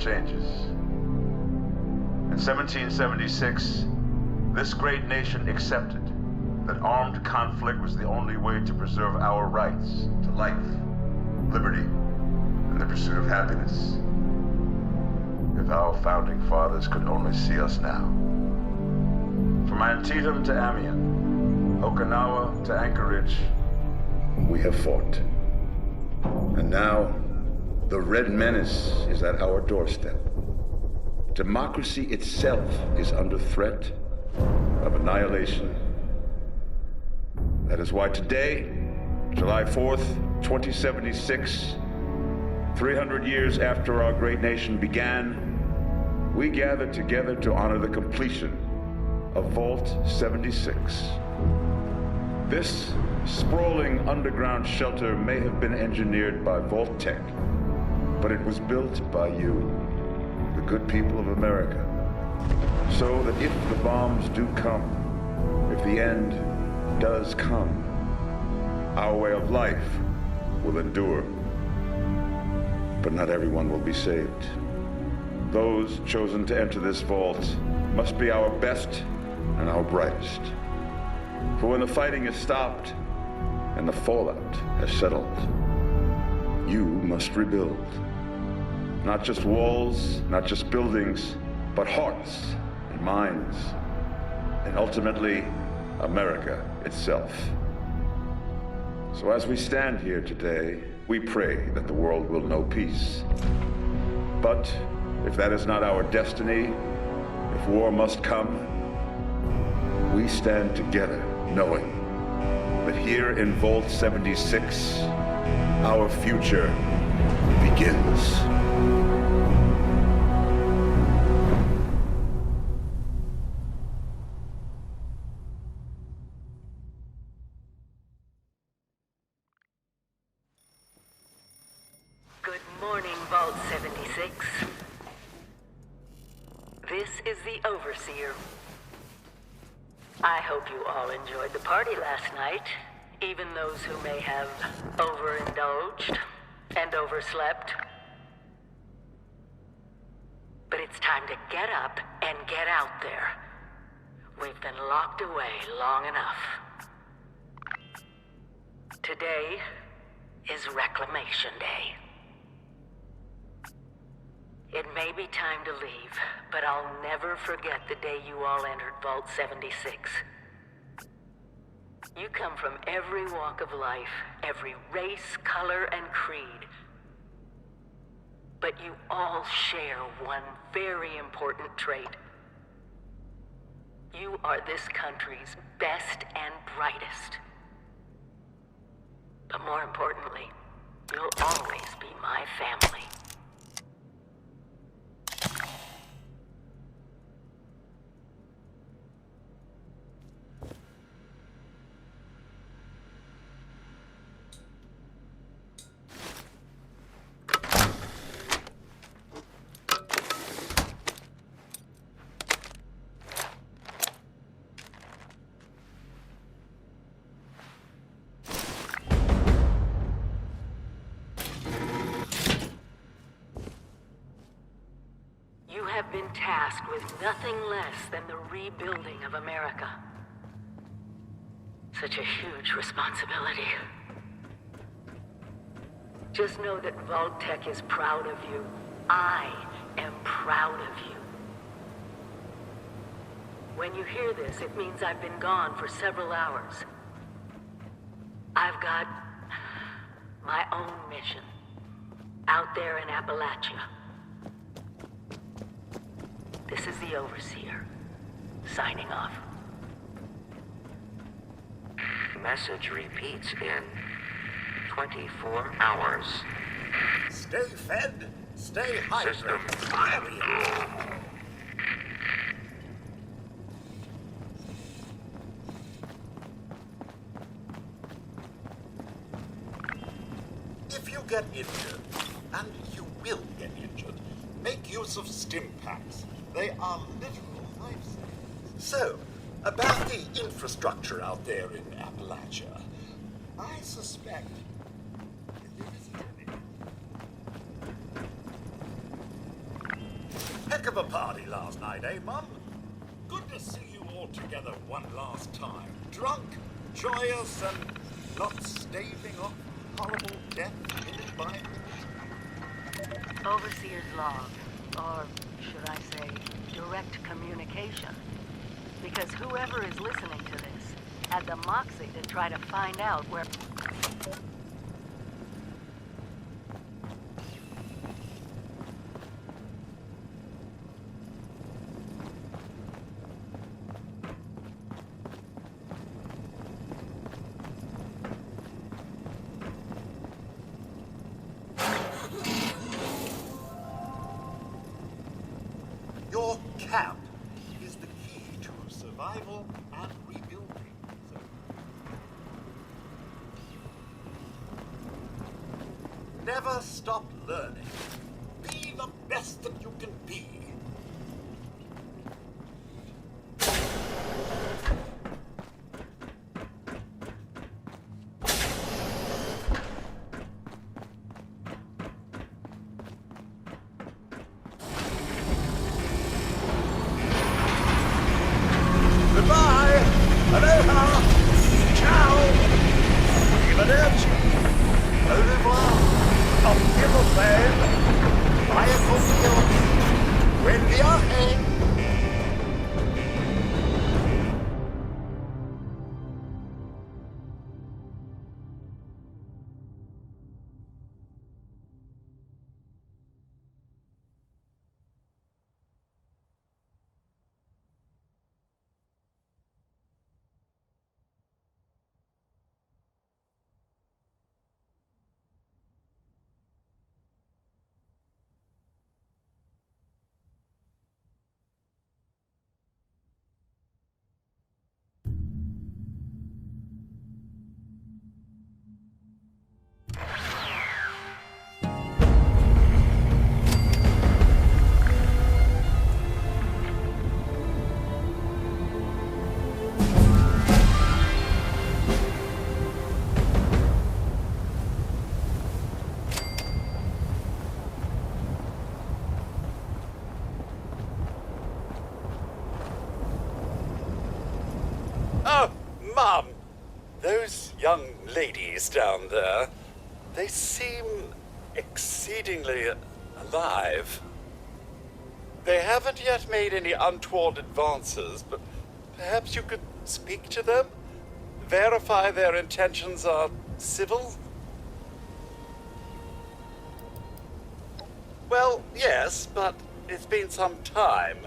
changes. In 1776, this great nation accepted that armed conflict was the only way to preserve our rights to life, liberty, and the pursuit of happiness. If our founding fathers could only see us now. From Antietam to Amiens, Okinawa to Anchorage, we have fought. And now, the Red Menace is at our doorstep. Democracy itself is under threat of annihilation. That is why today, July 4th, 2076, 300 years after our great nation began, we gather together to honor the completion of Vault 76. This sprawling underground shelter may have been engineered by Vault Tech, but it was built by you, the good people of America, so that if the bombs do come, if the end does come, our way of life will endure. But not everyone will be saved. Those chosen to enter this vault must be our best and our brightest. For when the fighting is stopped and the fallout has settled, you must rebuild. Not just walls, not just buildings, but hearts and minds, and ultimately, America itself. So as we stand here today, we pray that the world will know peace. But if that is not our destiny, if war must come, we stand together knowing that here in Vault 76, our future begins. Good morning, Vault 76. This is the Overseer. I hope you all enjoyed the party last night, even those who may have overindulged and overslept. But it's time to get up and get out there. We've been locked away long enough. Today is Reclamation Day. It may be time to leave, but I'll never forget the day you all entered Vault 76. You come from every walk of life, every race, color, and creed. But you all share one very important trait. You are this country's best and brightest. But more importantly, you'll always be my family. Have been tasked with nothing less than the rebuilding of America. Such a huge responsibility. Just know that Vault Tech is proud of you. I am proud of you. When you hear this, it means I've been gone for several hours. I've got my own mission out there in Appalachia. This is the Overseer, signing off. Message repeats in 24 hours. Stay fed, stay hydrated. System. If you get injured, and you will get injured, make use of stim packs. They are literal lifesavers. So, about the infrastructure out there in Appalachia, I suspect there isn't any. heck of a party last night, eh, Mum? Good to see you all together one last time. Drunk, joyous, and not staving off horrible death minute by minute. Overseer's log, or should I say, direct communication. Because whoever is listening to this had the moxie to try to find out where... Your camp is the key to survival and rebuilding. So never stop learning. Be the best that you can be. Goodbye! Aloha! Ciao! Arrivederci! Au revoir! Auf Wiedersehen! Bye, Tokyo! Buen viaje! Oh, Mum! Those young ladies down there, they seem exceedingly alive. They haven't yet made any untoward advances, but perhaps you could speak to them? Verify their intentions are civil? Well, yes, but it's been some time.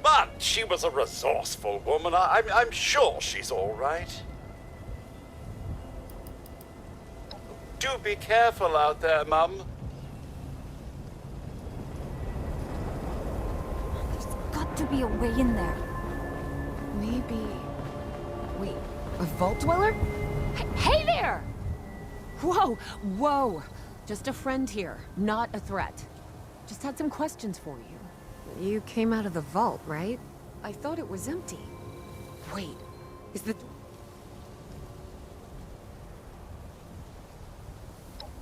But she was a resourceful woman. I'm sure she's all right. Do be careful out there, Mum. There's got to be a way in there. Maybe... Wait, a vault dweller? Hey there! Whoa, whoa! Just a friend here, not a threat. Just had some questions for you. You came out of the vault, right? I thought it was empty. Wait, is the...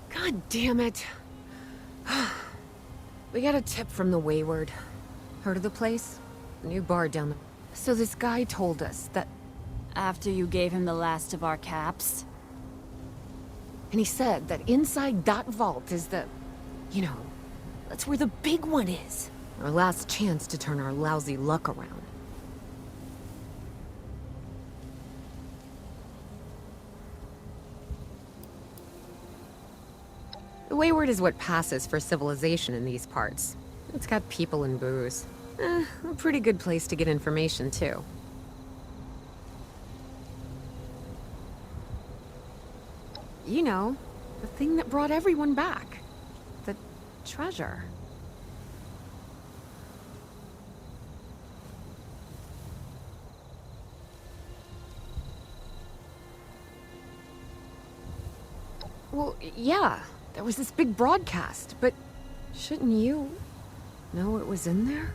God damn it. We got a tip from the Wayward. Heard of the place? New bar down the... So this guy told us that... After you gave him the last of our caps? And he said that inside that vault is the... You know, that's where the big one is. Our last chance to turn our lousy luck around. The Wayward is what passes for civilization in these parts. It's got people and booze. A pretty good place to get information, too. You know, the thing that brought everyone back. The treasure. Well, yeah, there was this big broadcast, but shouldn't you know it was in there?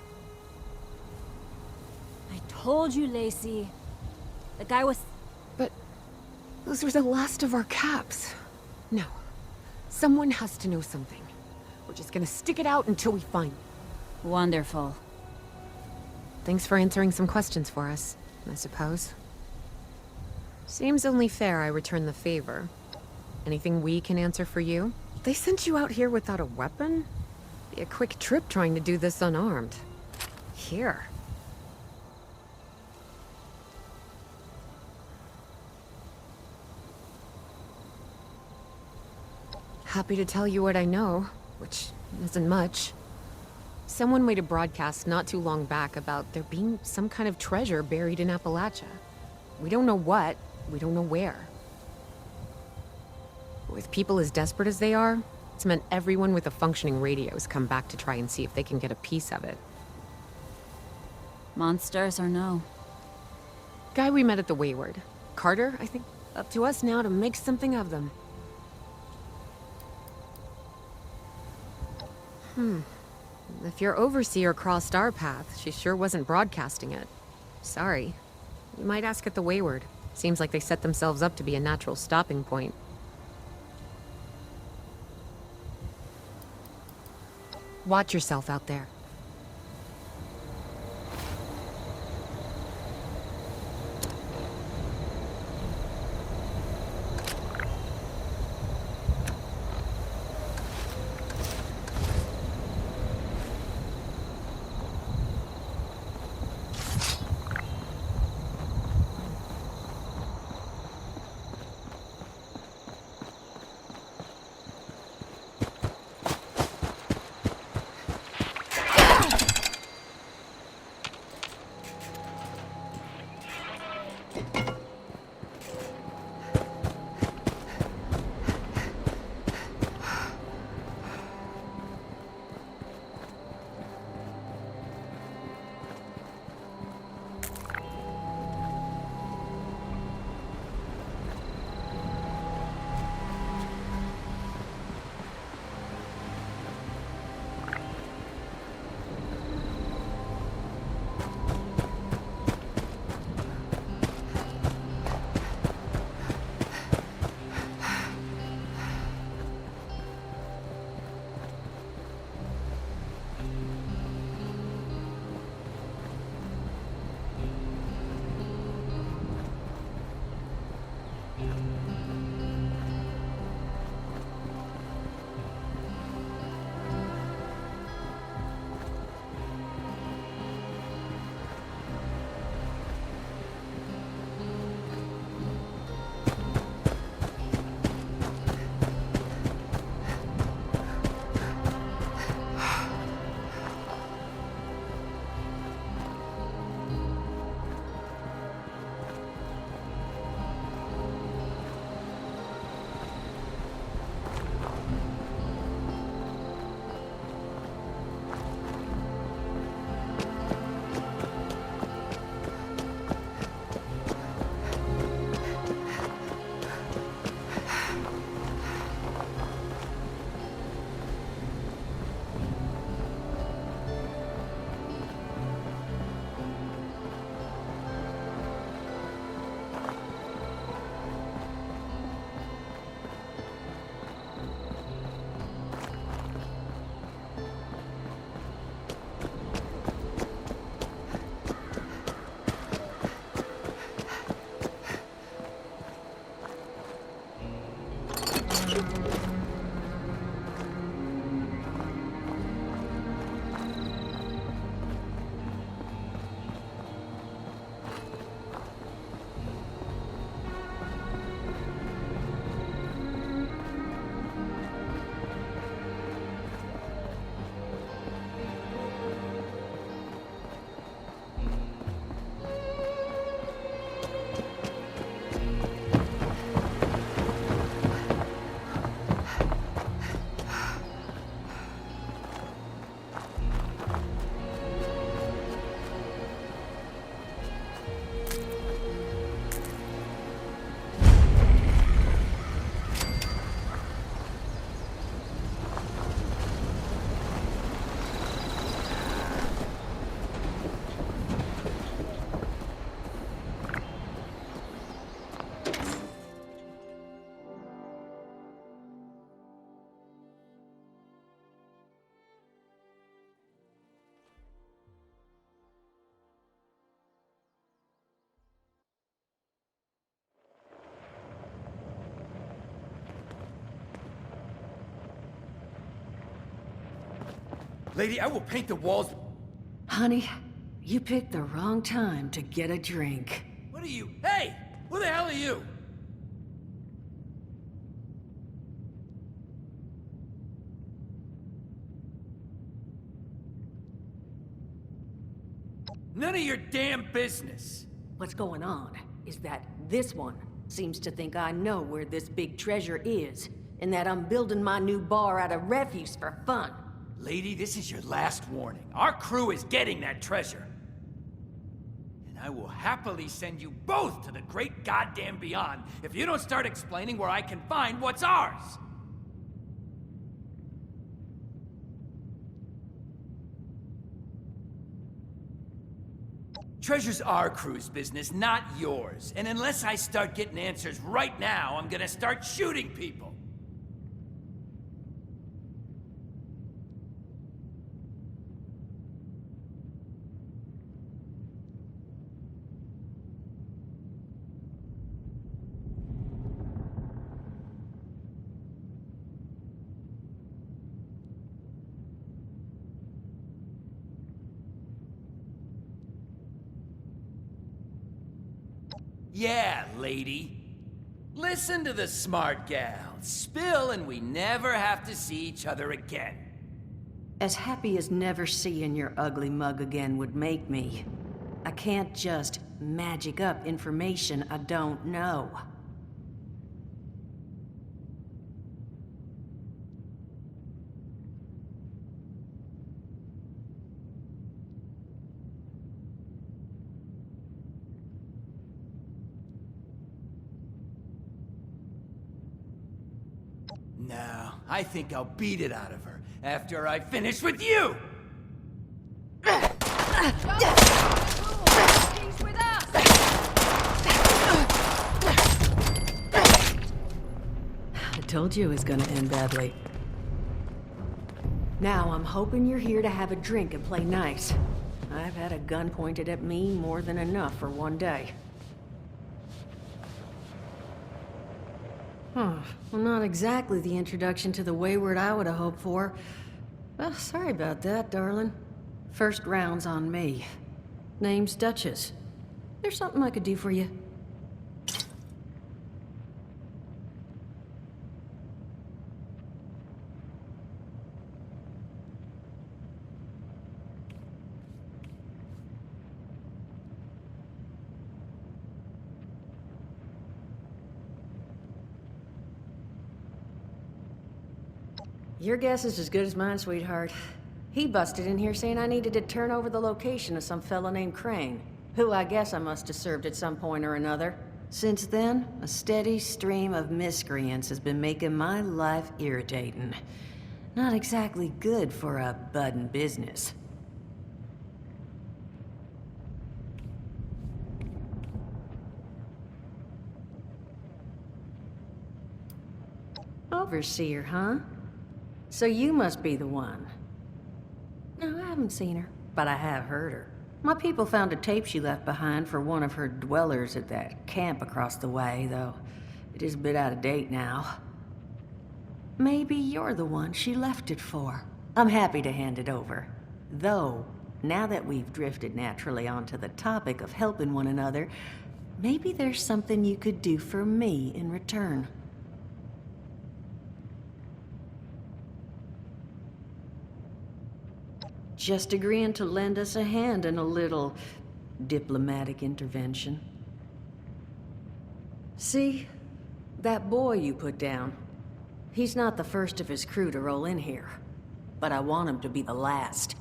I told you, Lacey. The guy was... But those were the last of our caps. No, someone has to know something. We're just gonna stick it out until we find it. Wonderful. Thanks for answering some questions for us, I suppose. Seems only fair I return the favor. Anything we can answer for you? They sent you out here without a weapon? Be a quick trip trying to do this unarmed. Here. Happy to tell you what I know, which isn't much. Someone made a broadcast not too long back about there being some kind of treasure buried in Appalachia. We don't know what, we don't know where. With people as desperate as they are, it's meant everyone with a functioning radio has come back to try and see if they can get a piece of it. Monsters or no? Guy we met at the Wayward. Carter, I think. Up to us now to make something of them. If your overseer crossed our path, she sure wasn't broadcasting it. Sorry. You might ask at the Wayward. Seems like they set themselves up to be a natural stopping point. Watch yourself out there. Lady, I will paint the walls... Honey, you picked the wrong time to get a drink. What are you? Hey! Who the hell are you? None of your damn business. What's going on is that this one seems to think I know where this big treasure is, and that I'm building my new bar out of refuse for fun. Lady, this is your last warning. Our crew is getting that treasure. And I will happily send you both to the great goddamn beyond if you don't start explaining where I can find what's ours. Treasure's our crew's business, not yours. And unless I start getting answers right now, I'm gonna start shooting people. Yeah, lady. Listen to the smart gal. Spill and we never have to see each other again. As happy as never seeing your ugly mug again would make me, I can't just magic up information I don't know. No, I think I'll beat it out of her after I finish with you! He's with us! I told you it was gonna end badly. Now I'm hoping you're here to have a drink and play nice. I've had a gun pointed at me more than enough for one day. Huh. Well, not exactly the introduction to the wayward I would have hoped for. Well, sorry about that, darling. First round's on me. Name's Duchess. There's something I could do for you. Your guess is as good as mine, sweetheart. He busted in here saying I needed to turn over the location of some fella named Crane, who I guess I must have served at some point or another. Since then, a steady stream of miscreants has been making my life irritating. Not exactly good for a budding business. Overseer, huh? So you must be the one. No, I haven't seen her, but I have heard her. My people found a tape she left behind for one of her dwellers at that camp across the way, though it is a bit out of date now. Maybe you're the one she left it for. I'm happy to hand it over. Though, now that we've drifted naturally onto the topic of helping one another, maybe there's something you could do for me in return. Just agreeing to lend us a hand in a little diplomatic intervention. See, that boy you put down, he's not the first of his crew to roll in here, but I want him to be the last.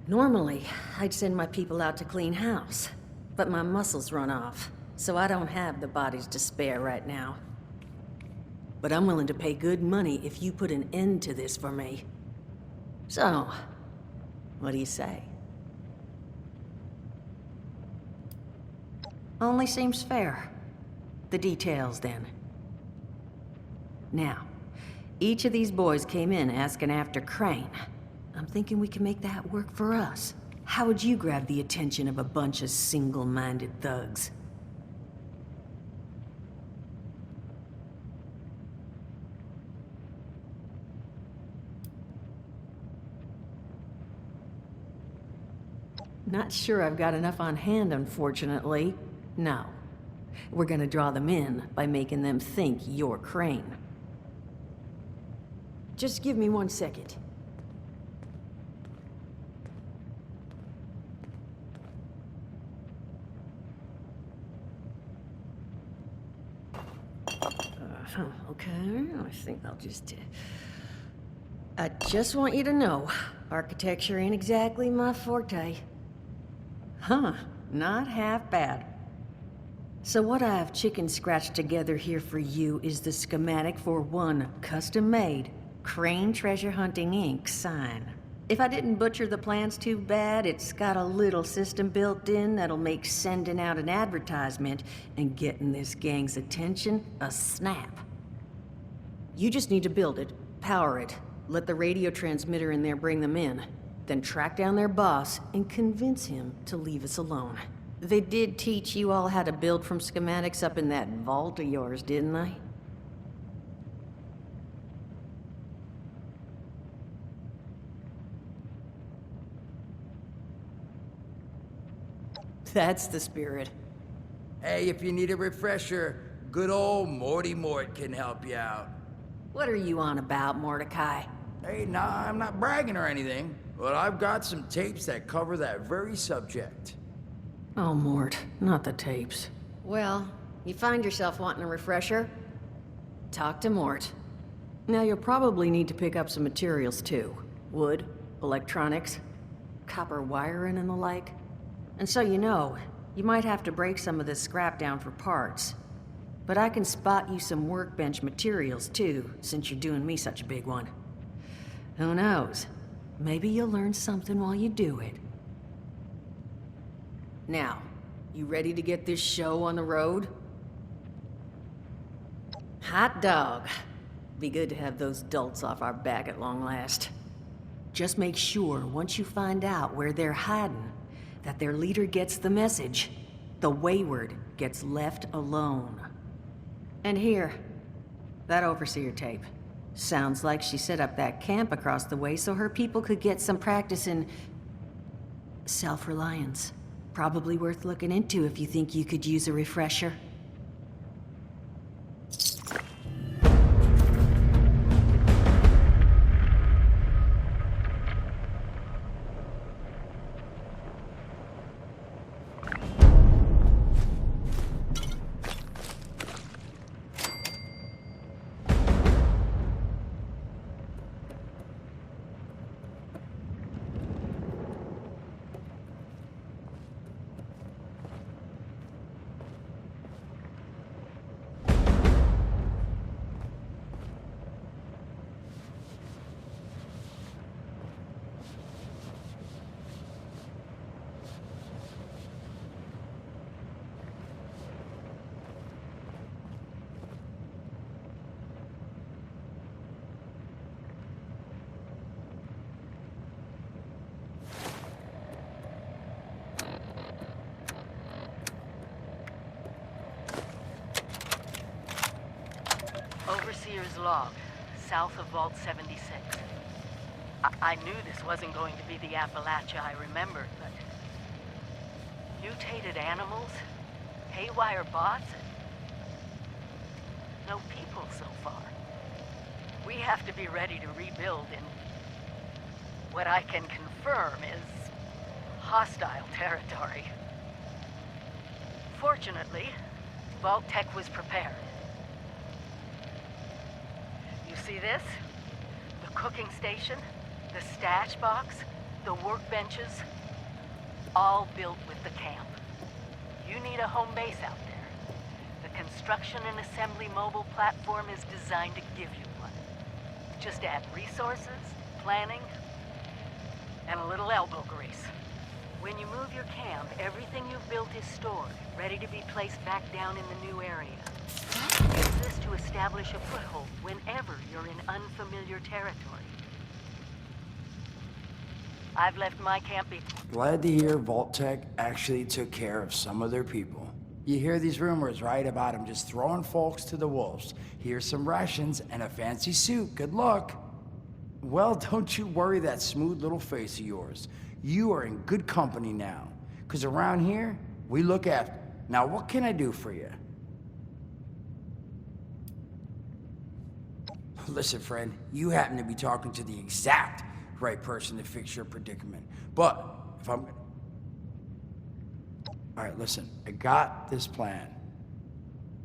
Normally, I'd send my people out to clean house, but my muscles run off, so I don't have the bodies to spare right now. But I'm willing to pay good money if you put an end to this for me. So, what do you say? Only seems fair. The details, then. Now, each of these boys came in asking after Crane. I'm thinking we can make that work for us. How would you grab the attention of a bunch of single-minded thugs? Not sure I've got enough on hand, unfortunately. No. We're gonna draw them in by making them think you're Crane. Just give me 1 second. Okay, I think I'll just... I just want you to know, architecture ain't exactly my forte. Huh, not half bad. So what I've chicken scratched together here for you is the schematic for one custom-made Crane Treasure Hunting Inc. sign. If I didn't butcher the plans too bad, it's got a little system built in that'll make sending out an advertisement and getting this gang's attention a snap. You just need to build it, power it, let the radio transmitter in there bring them in, then track down their boss and convince him to leave us alone. They did teach you all how to build from schematics up in that vault of yours, didn't they? That's the spirit. Hey, if you need a refresher, good old Morty Mort can help you out. What are you on about, Mordecai? Hey, nah, I'm not bragging or anything, but I've got some tapes that cover that very subject. Oh, Mort, not the tapes. Well, you find yourself wanting a refresher? Talk to Mort. Now, you'll probably need to pick up some materials, too. Wood, electronics, copper wiring and the like. And so you know, you might have to break some of this scrap down for parts. But I can spot you some workbench materials, too, since you're doing me such a big one. Who knows? Maybe you'll learn something while you do it. Now, you ready to get this show on the road? Hot dog. Be good to have those dolts off our back at long last. Just make sure, once you find out where they're hiding, that their leader gets the message. The wayward gets left alone. And here, that overseer tape. Sounds like she set up that camp across the way so her people could get some practice in self-reliance. Probably worth looking into if you think you could use a refresher. Overseer's log, south of Vault 76. I knew this wasn't going to be the Appalachia I remembered, but... mutated animals, haywire bots, and... no people so far. We have to be ready to rebuild in... what I can confirm is... hostile territory. Fortunately, Vault Tech was prepared. You see this? The cooking station, the stash box, the workbenches, all built with the camp. You need a home base out there. The construction and assembly mobile platform is designed to give you one. Just add resources, planning, and a little elbow grease. When you move your camp, everything you've built is stored, ready to be placed back down in the new area. Use this to establish a foothold whenever you're in unfamiliar territory. I've left my camp Glad to hear Vault Tech actually took care of some of their people. You hear these rumors, right, about them just throwing folks to the wolves. Here's some rations and a fancy suit. Good luck. Well, don't you worry that smooth little face of yours. You are in good company now. Because around here, we look after. Now, what can I do for you? Listen, friend, you happen to be talking to the exact right person to fix your predicament. But if I'm... All right, listen, I got this plan.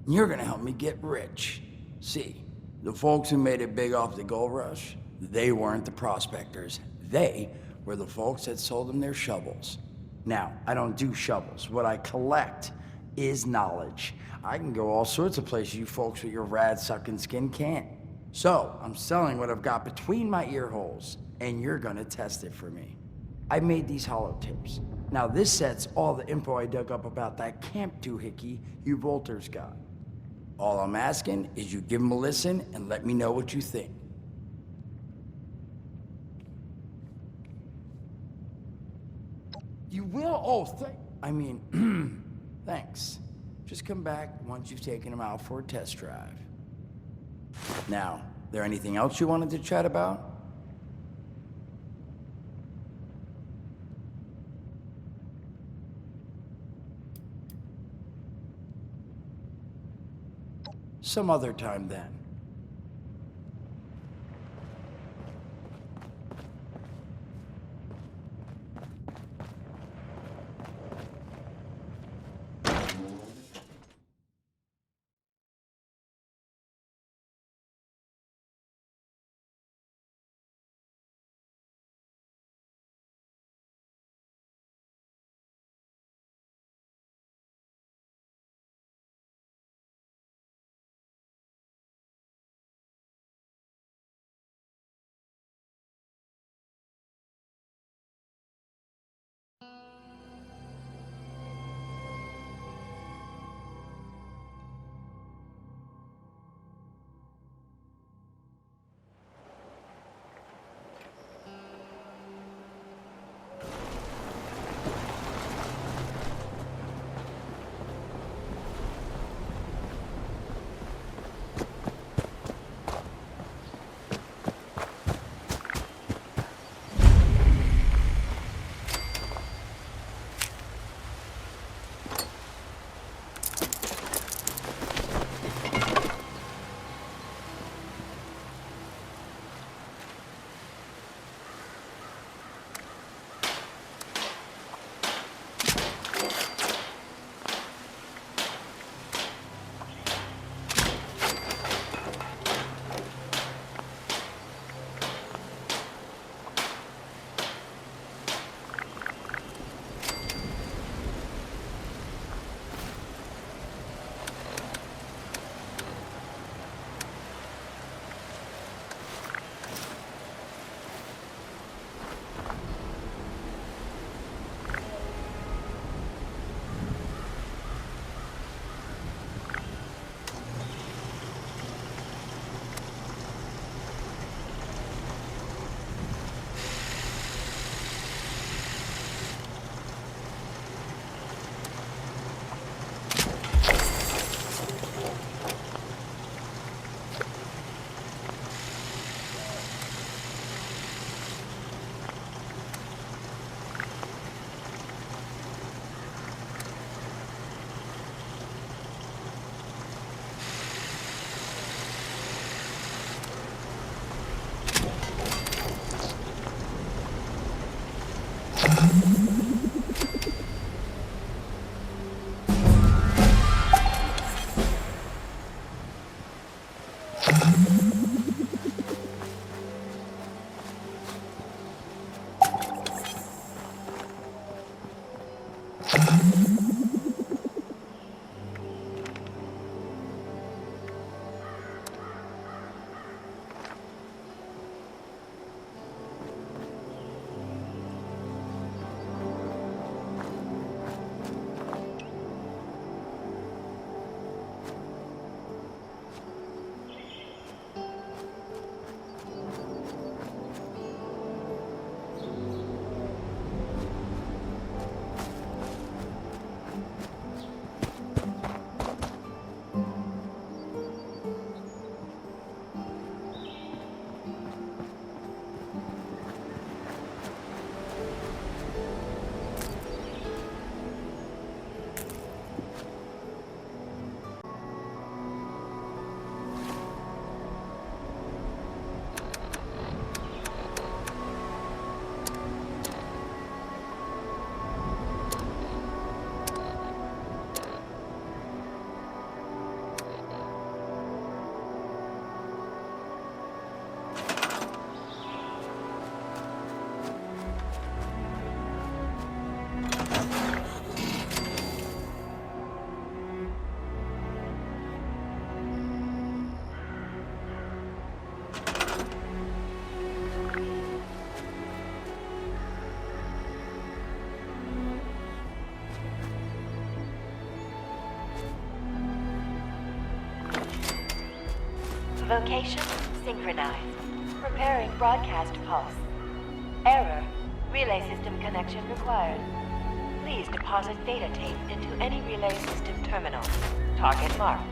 You're gonna help me get rich. See, the folks who made it big off the gold rush, they weren't the prospectors. They were the folks that sold them their shovels. Now, I don't do shovels. What I collect is knowledge. I can go all sorts of places you folks with your rad-sucking skin can't. So, I'm selling what I've got between my ear holes, and you're gonna test it for me. I made these holotapes. Now, this set's all the info I dug up about that C.A.M.P doohickey you Volters got. All I'm asking is you give them a listen and let me know what you think. You will? Oh, I mean, thanks. Just come back once you've taken them out for a test drive. Now, there anything else you wanted to chat about? Some other time then. Vocation synchronized. Preparing broadcast pulse. Error. Relay system connection required. Please deposit data tape into any relay system terminal. Target marked.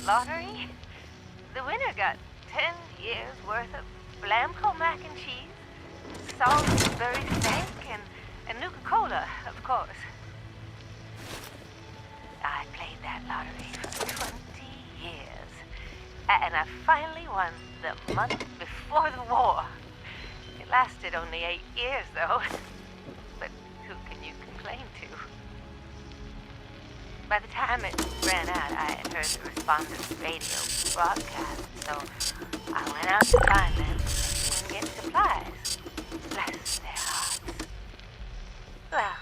Lottery? The winner got 10 years worth of Blamco mac and cheese, Salisbury steak, and Nuka-Cola, of course. I played that lottery for 20 years, and I finally won the month before the war. It lasted only 8 years, though, but who can you complain to? By the time it ran out, I had heard the respondent's radio broadcast, so I went out to find them and get supplies. Bless their hearts. Well,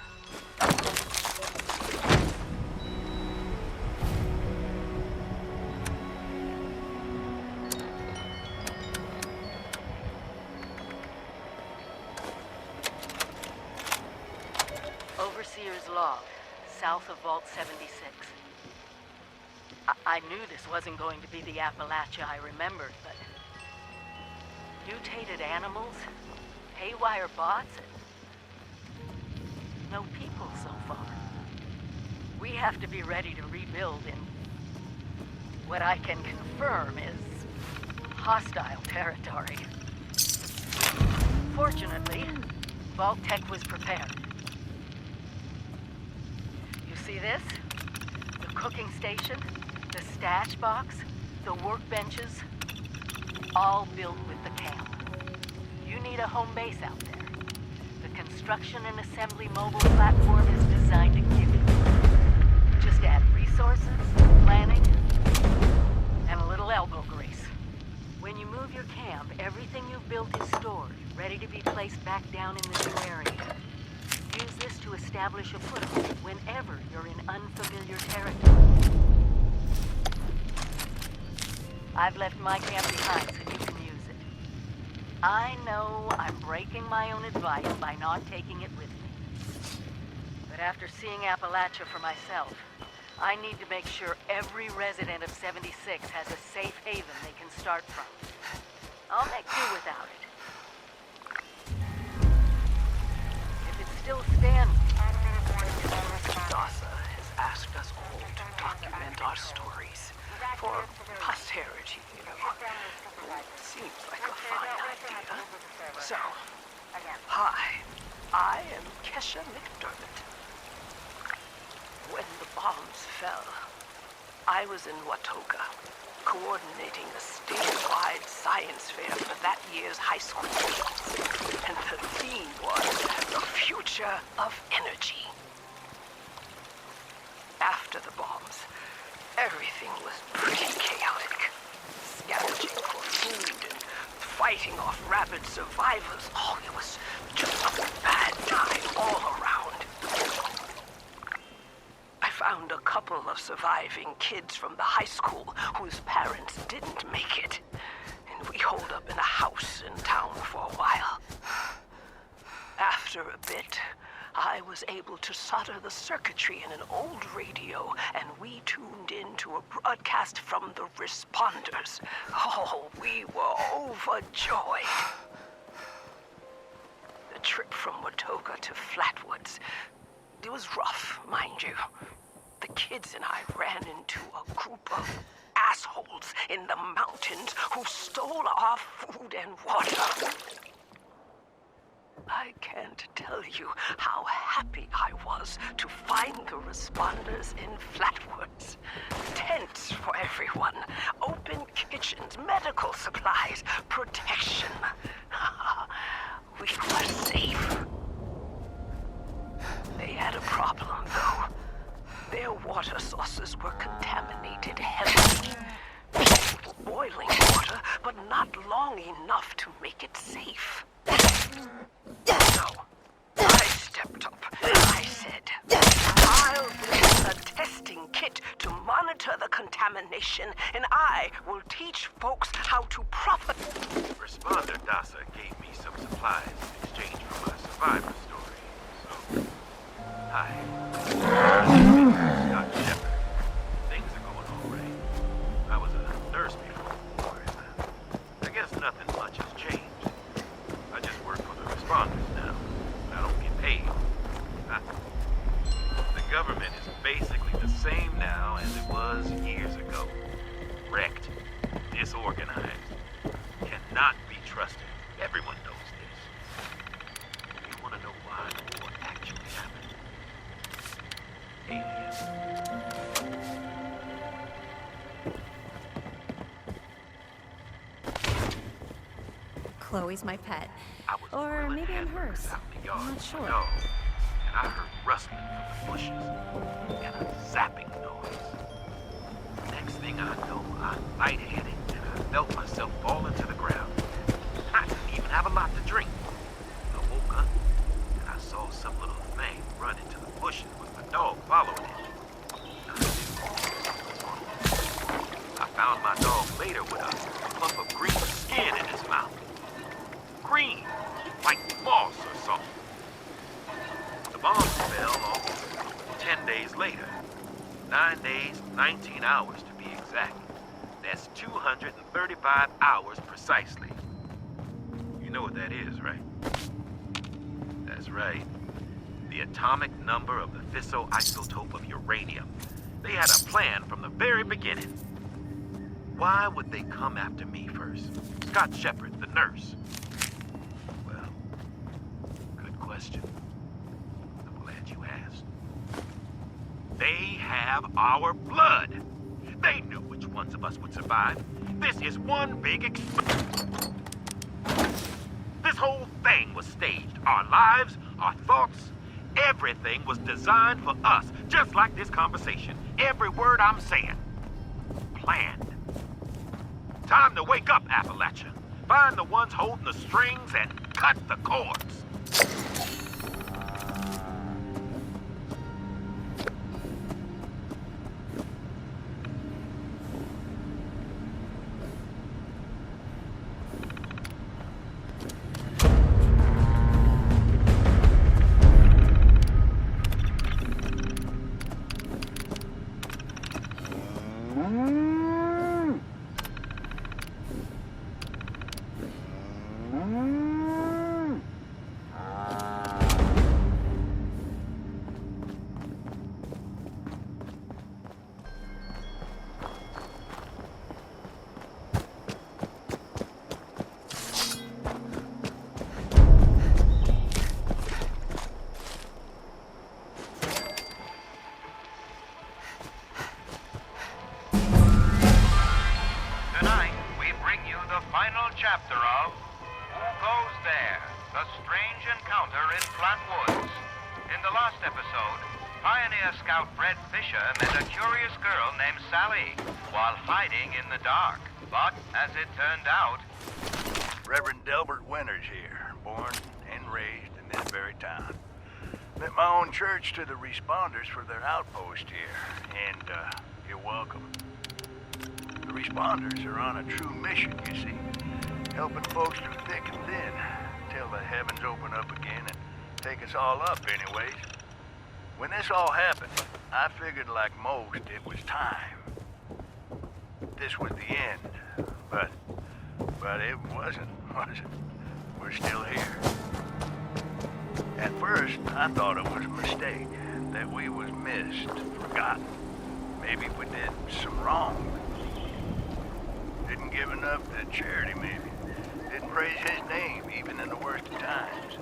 Sears log, south of Vault 76. I knew this wasn't going to be the Appalachia I remembered, but mutated animals, haywire bots, and no people so far. We have to be ready to rebuild in what I can confirm is hostile territory. Fortunately, Vault Tech was prepared. You see this? The cooking station, the stash box, the workbenches, all built with the camp. You need a home base out there. The construction and assembly mobile platform is designed to give you. Just add resources, planning, and a little elbow grease. When you move your camp, everything you've built is stored, ready to be placed back down in the new area. Use this to establish a foothold whenever you're in unfamiliar territory. I've left my camp behind so you can use it. I know I'm breaking my own advice by not taking it with me. But after seeing Appalachia for myself, I need to make sure every resident of 76 has a safe haven they can start from. I'll make do without it. If it still stands... Dasa has asked us all to document our stories for posterity, you know. Seems like a fine idea. So, hi, I am Kesha McDermott. When the bombs fell, I was in Watoga, coordinating a statewide science fair for that year's high school kids. And the theme was the future of energy. After the bombs, everything was pretty chaotic. Scavenging for food and fighting off rabid survivors. Oh, it was just a bad time all around. I found a couple of surviving kids from the high school whose parents didn't make it. And we holed up in a house in town for a while. After a bit, I was able to solder the circuitry in an old radio, and we tuned in to a broadcast from the responders. Oh, we were overjoyed. The trip from Watoga to Flatwoods, it was rough, mind you. The kids and I ran into a group of assholes in the mountains who stole our food and water. I can't tell you how happy I was to find the responders in Flatwoods. Tents for everyone, open kitchens, medical supplies, protection. We were safe. They had a problem, though. Their water sources were contaminated heavily. Boiling water, but not long enough to make it safe. So, I stepped up and I said, I'll build a testing kit to monitor the contamination, and I will teach folks how to Responder Dasa gave me some supplies in exchange for my survivor story. So, hi. Scott Shepard. Things are going all right. I was a nurse before, and I guess nothing much has changed. I just work for the responders now. I don't get paid. The government is basically the same now as it was years ago. Wrecked. Disorganized. Cannot be trusted. Everyone knows this. You want to know why the war actually happened? Aliens. Chloe's my pet. Or maybe I'm hers. I'm not sure. No. And I heard rustling from the bushes and a zapping noise. Next thing I know, I'm lightheaded and I felt myself falling to the ground. I didn't even have a lot to drink. I woke up and I saw some little thing run into the bushes with my dog following it. I found my dog later with a lump of green skin in his mouth. Green, like moss or something. The bombs fell off days later. 9 days, 19 hours to be exact. That's 235 hours precisely. You know what that is, right? That's right. The atomic number of the fissile isotope of uranium. They had a plan from the very beginning. Why would they come after me first? Scott Shepard, the nurse. Well, good question. I'm glad you asked. They have our blood. They knew which ones of us would survive. This is one big This whole thing was staged. Our lives, our thoughts, everything was designed for us, just like this conversation. Every word I'm saying. Planned. Time to wake up, Appalachia. Find the ones holding the strings and cut the cords. Chapter of Who Goes There? The Strange Encounter in Flat Woods. In the last episode, Pioneer Scout Fred Fisher met a curious girl named Sally while hiding in the dark. But, as it turned out... Reverend Delbert Winters here, born and raised in this very town. Lent my own church to the responders for their outpost here, and you're welcome. The responders are on a true mission, you see. Helping folks through thick and thin, till the heavens open up again and take us all up anyways. When this all happened, I figured like most it was time. This was the end, but it wasn't, was it? We're still here. At first, I thought it was a mistake, that we was missed, forgotten. Maybe we did some wrong. Didn't give enough to charity, maybe. Didn't praise his name, even in the worst of times.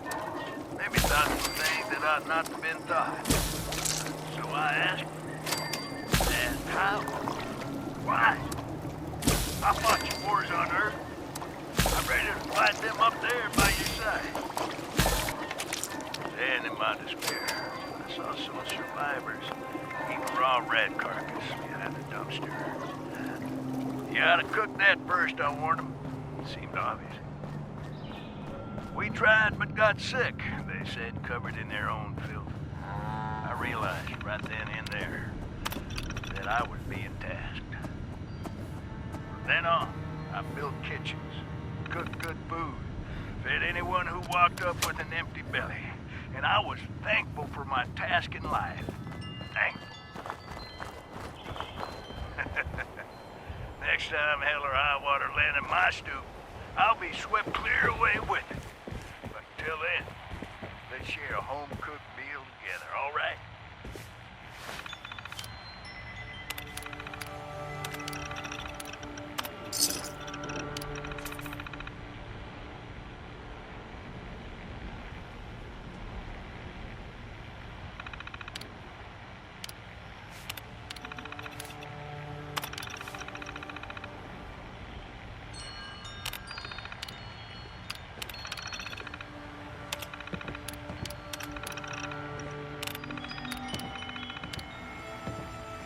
Maybe thought some things that ought not to have been thought. So I asked how? Why? I fought your wars on Earth. I'm ready to fight them up there by your side. Then in my despair, I saw some survivors, eating raw rat carcass behind the dumpster. You ought to cook that first, I warned them. Seemed obvious. We tried but got sick, they said, covered in their own filth. I realized right then and there that I was being tasked. From then on, I built kitchens, cooked good food, fed anyone who walked up with an empty belly. And I was thankful for my task in life. Thankful. Next time hell or high water land in my stoop, I'll be swept clear away with it. But till then, let's share a home-cooked meal together, all right?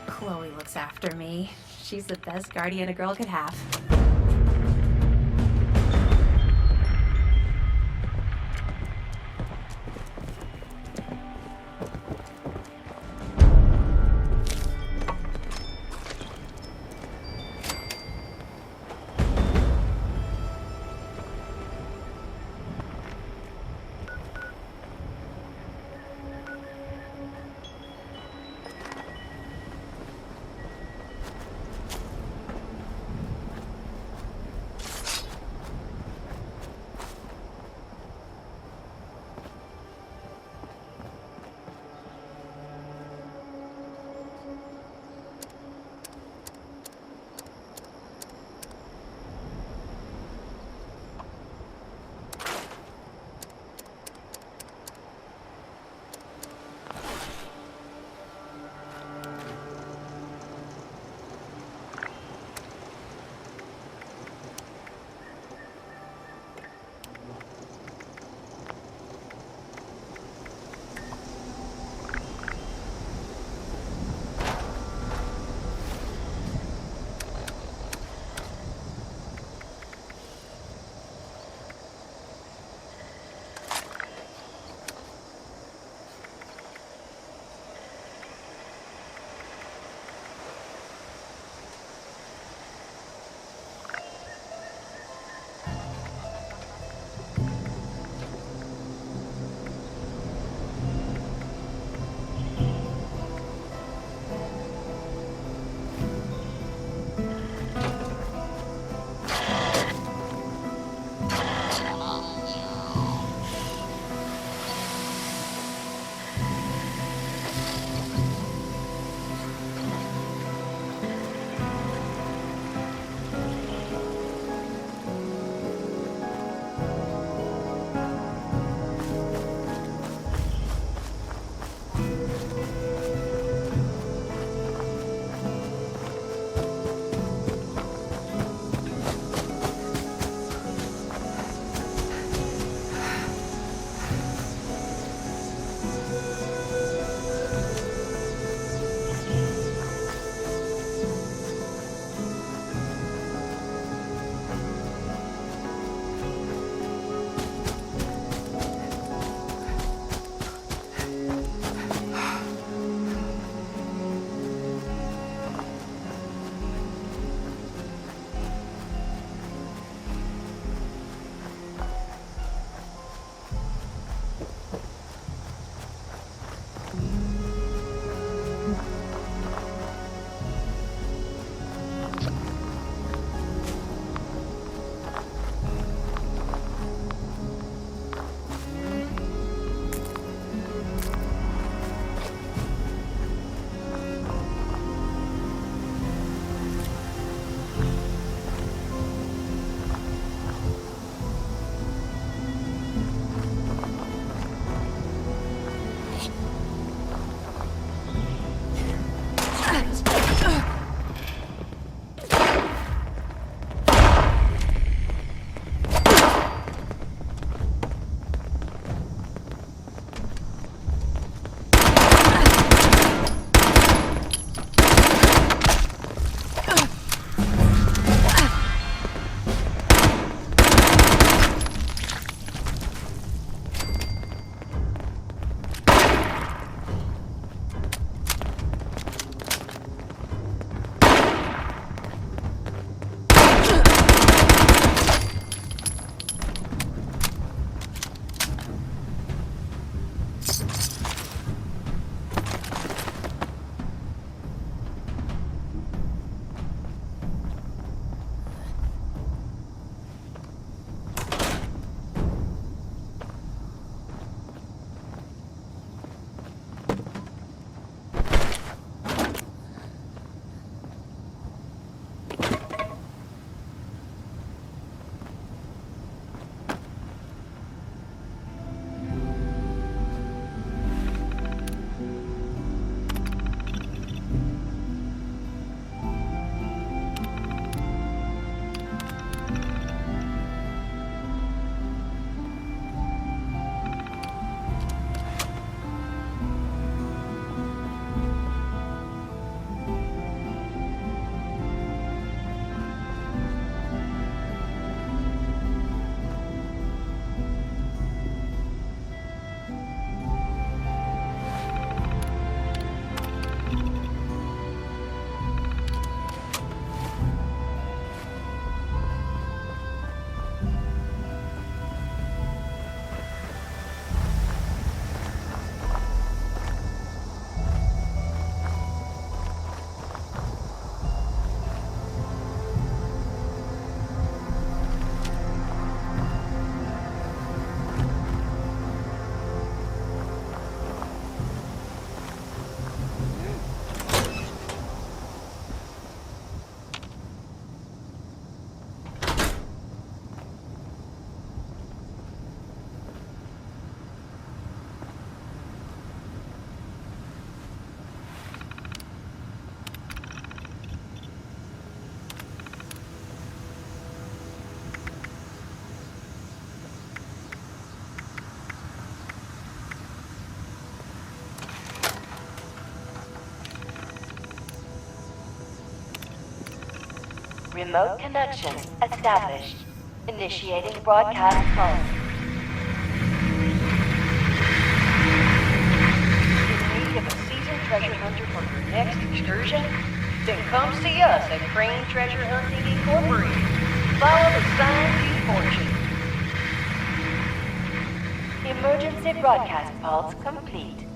Chloe looks after me. She's the best guardian a girl could have. Remote connection established. Initiating broadcast pulse. In need of a seasoned treasure hunter for your next excursion? Then come see us at Crane Treasure Hunting Incorporated. Follow the sign to fortune. Emergency broadcast pulse complete.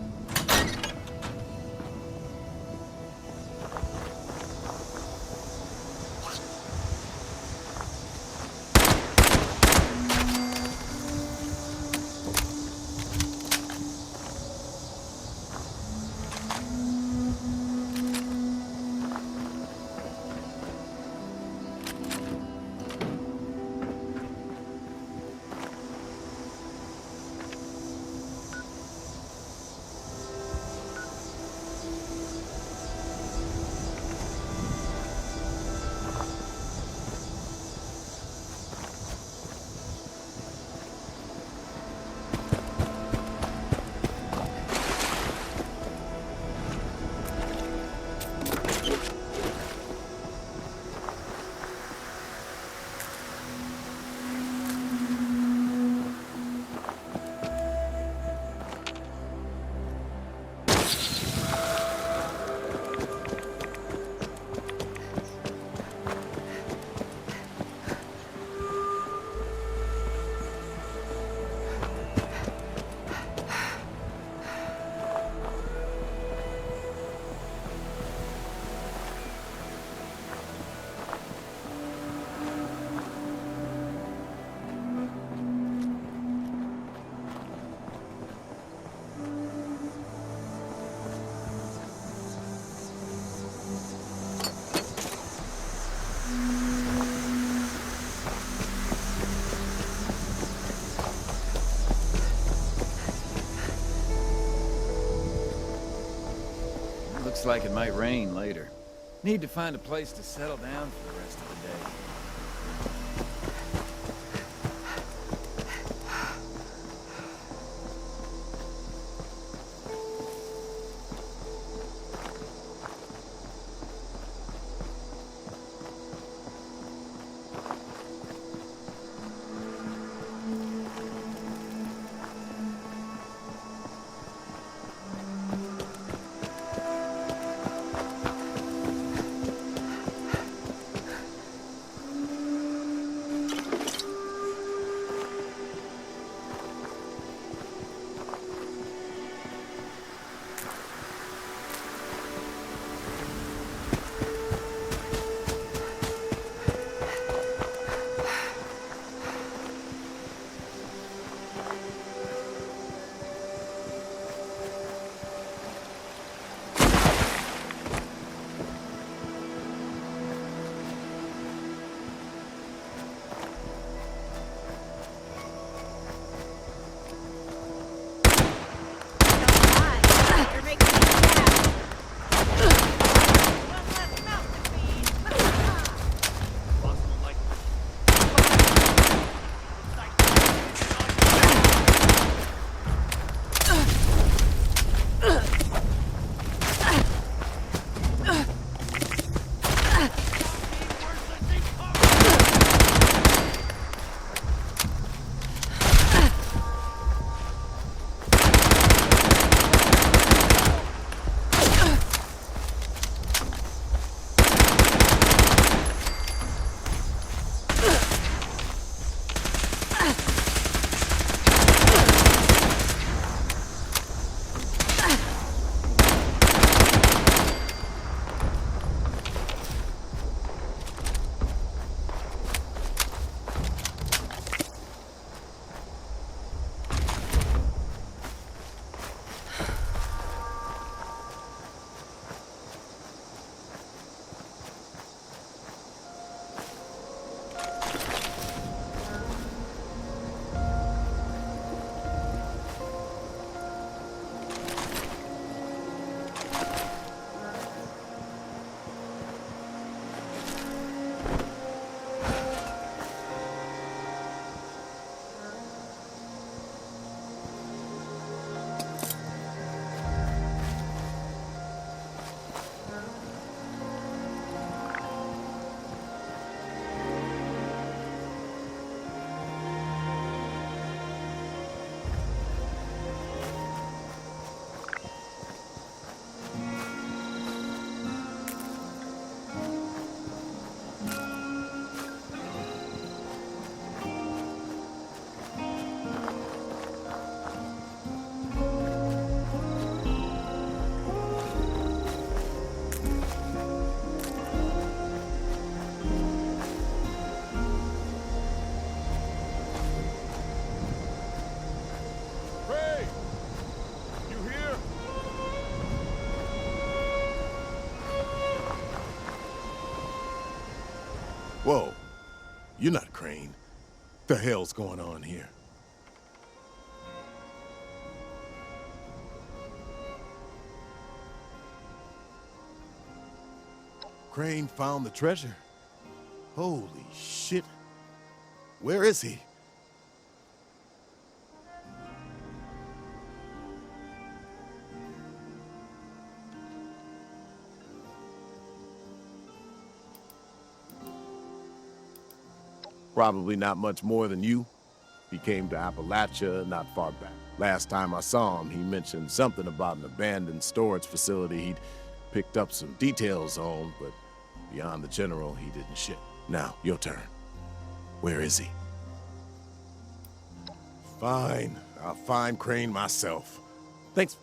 Looks like it might rain later. Need to find a place to settle down for the rest of the day. Whoa. You're not Crane. The hell's going on here? Crane found the treasure. Holy shit. Where is he? Probably not much more than you. He came to Appalachia not far back. Last time I saw him, he mentioned something about an abandoned storage facility he'd picked up some details on, but beyond the general, he didn't ship. Now, your turn. Where is he? Fine. I'll find Crane myself. Thanks.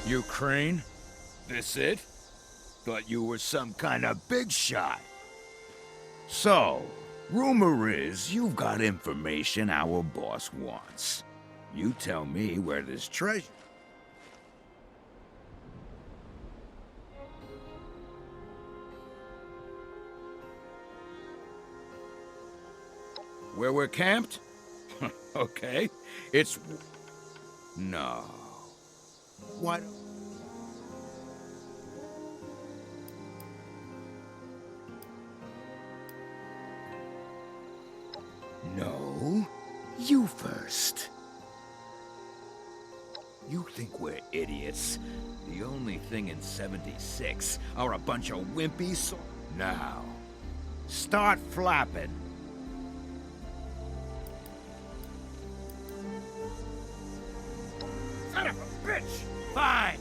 You Crane? This it? Thought you were some kind of big shot. So, rumor is you've got information our boss wants. You tell me where this treasure... Where we're camped? Okay. It's... No. What? No. You first. You think we're idiots? The only thing in 76 are a bunch of wimpy Now, start flapping. Son of a bitch! Fine!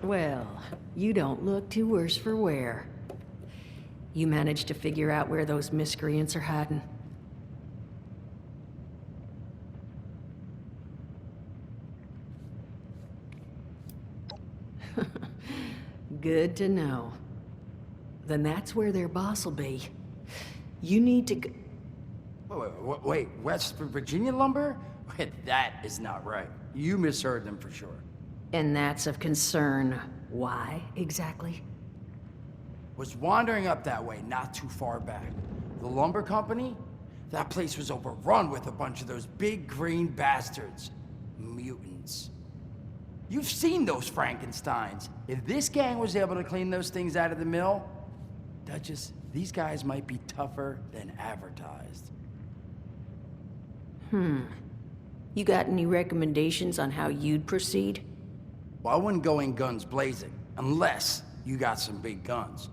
Well, you don't look too worse for wear. You managed to figure out where those miscreants are hiding? Good to know. Then that's where their boss will be. You need to g- Wait, West Virginia lumber? Wait, that is not right. You misheard them for sure. And that's of concern. Why, exactly? Was wandering up that way not too far back. The lumber company? That place was overrun with a bunch of those big green bastards. Mutants. You've seen those Frankensteins. If this gang was able to clean those things out of the mill, Duchess, these guys might be tougher than advertised. You got any recommendations on how you'd proceed? Well, I wouldn't go in guns blazing, unless you got some big guns.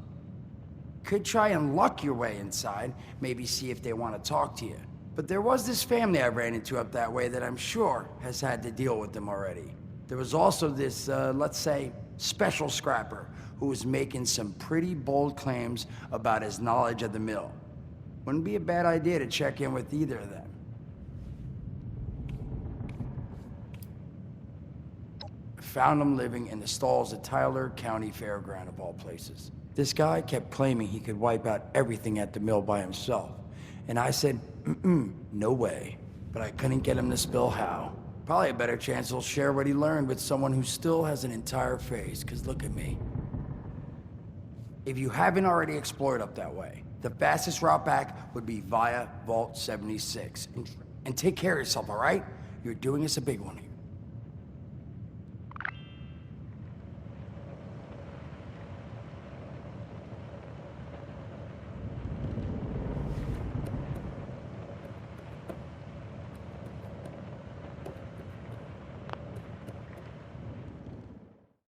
Could try and luck your way inside, maybe see if they want to talk to you. But there was this family I ran into up that way that I'm sure has had to deal with them already. There was also this, let's say, special scrapper who was making some pretty bold claims about his knowledge of the mill. Wouldn't be a bad idea to check in with either of them. Found him living in the stalls at Tyler County Fairground, of all places. This guy kept claiming he could wipe out everything at the mill by himself. And I said, no way. But I couldn't get him to spill how. Probably a better chance he'll share what he learned with someone who still has an entire face, because look at me. If you haven't already explored up that way, the fastest route back would be via Vault 76. And take care of yourself, all right? You're doing us a big one here.